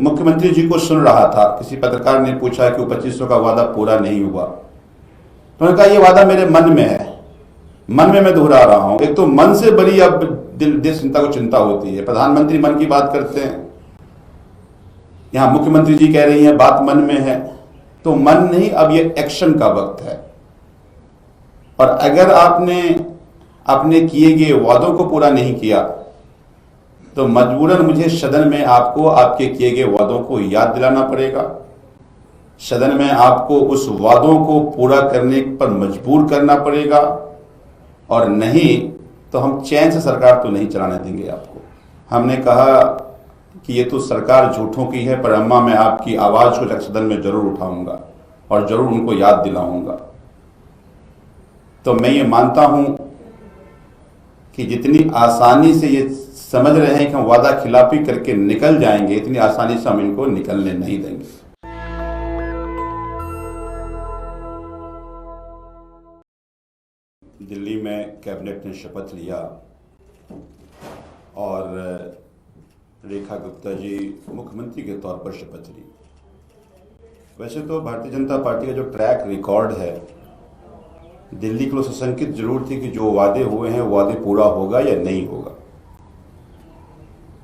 मुख्यमंत्री जी को सुन रहा था, किसी पत्रकार ने पूछा कि वो 2500 का वादा पूरा नहीं हुआ। तो उन्होंने कहा ये वादा मेरे मन में है, मन में मैं दोहरा रहा हूं। एक तो मन से बड़ी अब देश चिंता को चिंता होती है। प्रधानमंत्री मन की बात करते हैं, यहां मुख्यमंत्री जी कह रही हैं बात मन में है, तो मन नहीं, अब ये एक्शन का वक्त है। और अगर आपने अपने किए गए वादों को पूरा नहीं किया तो मजबूरन मुझे सदन में आपको आपके किए गए वादों को याद दिलाना पड़ेगा। सदन में आपको उस वादों को पूरा करने पर मजबूर करना पड़ेगा, और नहीं तो हम चैन से सरकार तो नहीं चलाने देंगे आपको। हमने कहा कि ये तो सरकार झूठों की है, पर अम्मा मैं आपकी आवाज को सदन में जरूर उठाऊंगा और जरूर उनको याद दिलाऊंगा। तो मैं ये मानता हूं कि जितनी आसानी से ये समझ रहे हैं कि हम वादा खिलाफी करके निकल जाएंगे, इतनी आसानी से हम इनको निकलने नहीं देंगे। दिल्ली में कैबिनेट ने शपथ लिया और रेखा गुप्ता जी मुख्यमंत्री के तौर पर शपथ ली। वैसे तो भारतीय जनता पार्टी का जो ट्रैक रिकॉर्ड है, दिल्ली के लिए सशंकित जरूर थी कि जो वादे हुए हैं वो वादे पूरा होगा या नहीं होगा।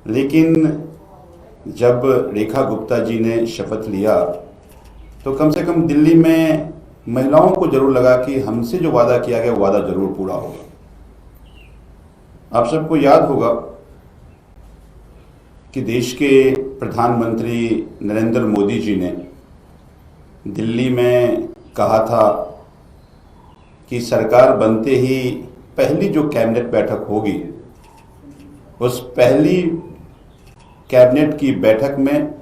लेकिन जब रेखा गुप्ता जी ने शपथ लिया तो कम से कम दिल्ली में महिलाओं को जरूर लगा कि हमसे जो वादा किया गया वो वादा जरूर पूरा होगा। आप सबको याद होगा कि देश के प्रधानमंत्री नरेंद्र मोदी जी ने दिल्ली में कहा था कि सरकार बनते ही पहली जो कैबिनेट बैठक होगी, उस पहली कैबिनेट की बैठक में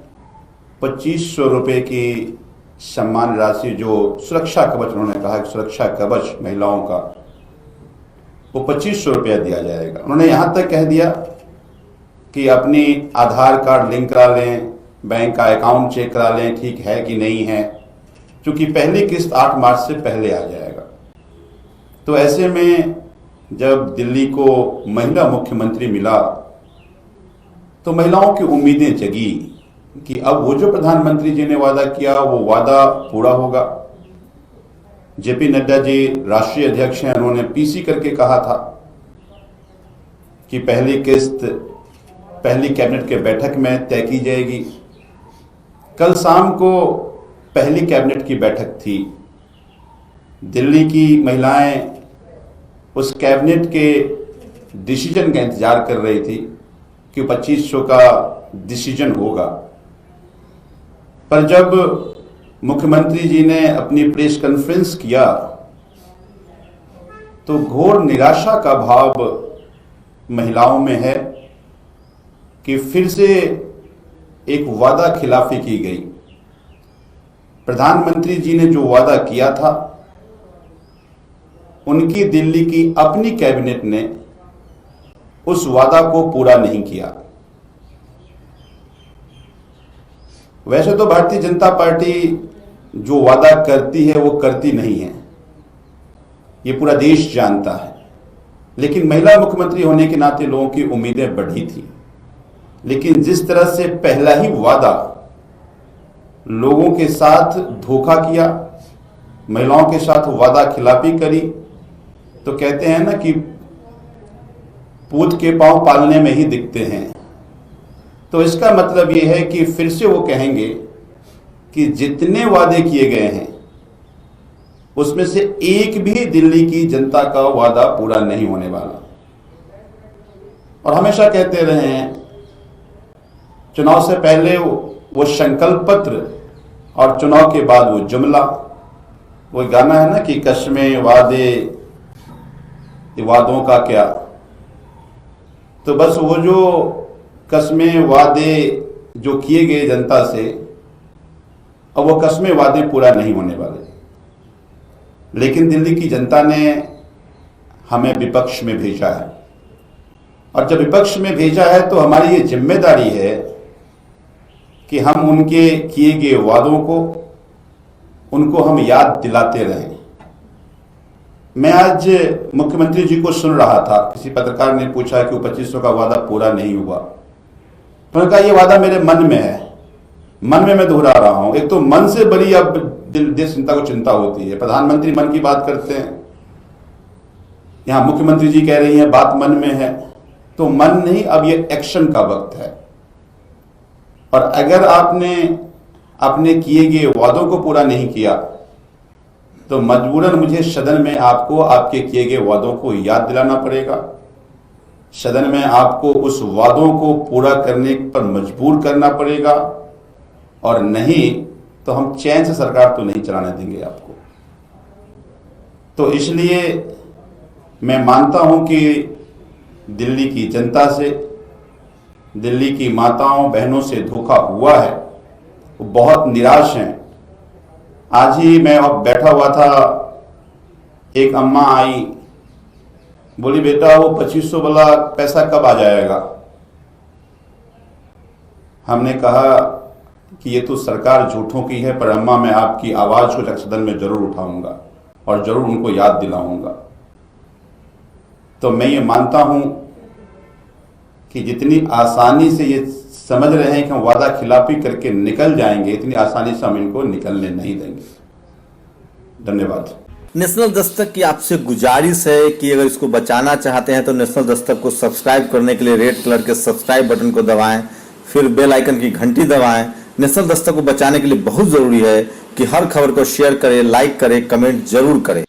2500 रुपये की सम्मान राशि, जो सुरक्षा कवच, उन्होंने कहा कि सुरक्षा कवच महिलाओं का, वो 2500 रुपया दिया जाएगा। उन्होंने यहाँ तक कह दिया कि अपनी आधार कार्ड लिंक करा लें, बैंक का अकाउंट चेक करा लें ठीक है कि नहीं है, क्योंकि पहली किस्त 8 मार्च से पहले आ जाएगा। तो ऐसे में जब दिल्ली को महिला मुख्यमंत्री मिला तो महिलाओं की उम्मीदें जगी कि अब वो जो प्रधानमंत्री जी ने वादा किया वो वादा पूरा होगा। जेपी नड्डा जी राष्ट्रीय अध्यक्ष हैं, उन्होंने पीसी करके कहा था कि पहली किस्त पहली कैबिनेट के बैठक में तय की जाएगी। कल शाम को पहली कैबिनेट की बैठक थी। दिल्ली की महिलाएं उस कैबिनेट के डिसीजन का इंतजार कर रही थी कि 2500 का डिसीजन होगा। पर जब मुख्यमंत्री जी ने अपनी प्रेस कॉन्फ्रेंस किया तो घोर निराशा का भाव महिलाओं में है कि फिर से एक वादा खिलाफी की गई। प्रधानमंत्री जी ने जो वादा किया था, उनकी दिल्ली की अपनी कैबिनेट ने उस वादा को पूरा नहीं किया। वैसे तो भारतीय जनता पार्टी जो वादा करती है वो करती नहीं है, ये पूरा देश जानता है। लेकिन महिला मुख्यमंत्री होने के नाते लोगों की उम्मीदें बढ़ी थी। लेकिन जिस तरह से पहला ही वादा लोगों के साथ धोखा किया, महिलाओं के साथ वादा खिलाफी करी, तो कहते हैं ना कि पूत के पांव पालने में ही दिखते हैं। तो इसका मतलब यह है कि फिर से वो कहेंगे कि जितने वादे किए गए हैं उसमें से एक भी दिल्ली की जनता का वादा पूरा नहीं होने वाला। और हमेशा कहते रहे हैं, चुनाव से पहले वो संकल्प पत्र और चुनाव के बाद वो जुमला। वो गाना है ना कि कस्में वादे वादों का क्या। तो बस वो जो कस्में वादे जो किए गए जनता से, अब वो कस्में वादे पूरा नहीं होने वाले। लेकिन दिल्ली की जनता ने हमें विपक्ष में भेजा है, और जब विपक्ष में भेजा है तो हमारी ये जिम्मेदारी है कि हम उनके किए गए वादों को, उनको हम याद दिलाते रहें। मैं आज मुख्यमंत्री जी को सुन रहा था, किसी पत्रकार ने पूछा कि वो 2500 का वादा पूरा नहीं हुआ। तो उन्होंने कहा ये वादा मेरे मन में है, मन में मैं दोहरा रहा हूं, एक तो मन से बड़ी अब देश चिंता को चिंता होती है। प्रधानमंत्री मन की बात करते हैं, यहां मुख्यमंत्री जी कह रही हैं बात मन में है, तो मन नहीं, अब ये एक्शन का वक्त है। और अगर आपने अपने किए गए वादों को पूरा नहीं किया तो मजबूरन मुझे सदन में आपको आपके किए गए वादों को याद दिलाना पड़ेगा। सदन में आपको उस वादों को पूरा करने पर मजबूर करना पड़ेगा, और नहीं तो हम चैन से सरकार तो नहीं चलाने देंगे आपको। तो इसलिए मैं मानता हूं कि दिल्ली की जनता से, दिल्ली की माताओं बहनों से धोखा हुआ है, वो बहुत निराश हैं। आज ही मैं अब बैठा हुआ था, एक अम्मा आई, बोली बेटा वो 2500 वाला पैसा कब आ जाएगा। हमने कहा कि ये तो सरकार झूठों की है, पर अम्मा मैं आपकी आवाज को सदन में जरूर उठाऊंगा और जरूर उनको याद दिलाऊंगा। तो मैं ये मानता हूं कि जितनी आसानी से ये समझ रहे हैं कि हम वादा खिलाफी करके निकल जाएंगे, इतनी आसानी से हम इनको निकलने नहीं देंगे। धन्यवाद। नेशनल दस्तक की आपसे गुजारिश है कि अगर इसको बचाना चाहते हैं तो नेशनल दस्तक को सब्सक्राइब करने के लिए रेड कलर के सब्सक्राइब बटन को दबाएं, फिर बेल आइकन की घंटी दबाएं। नेशनल दस्तक को बचाने के लिए बहुत जरूरी है कि हर खबर को शेयर करें, लाइक करें, कमेंट जरूर करें।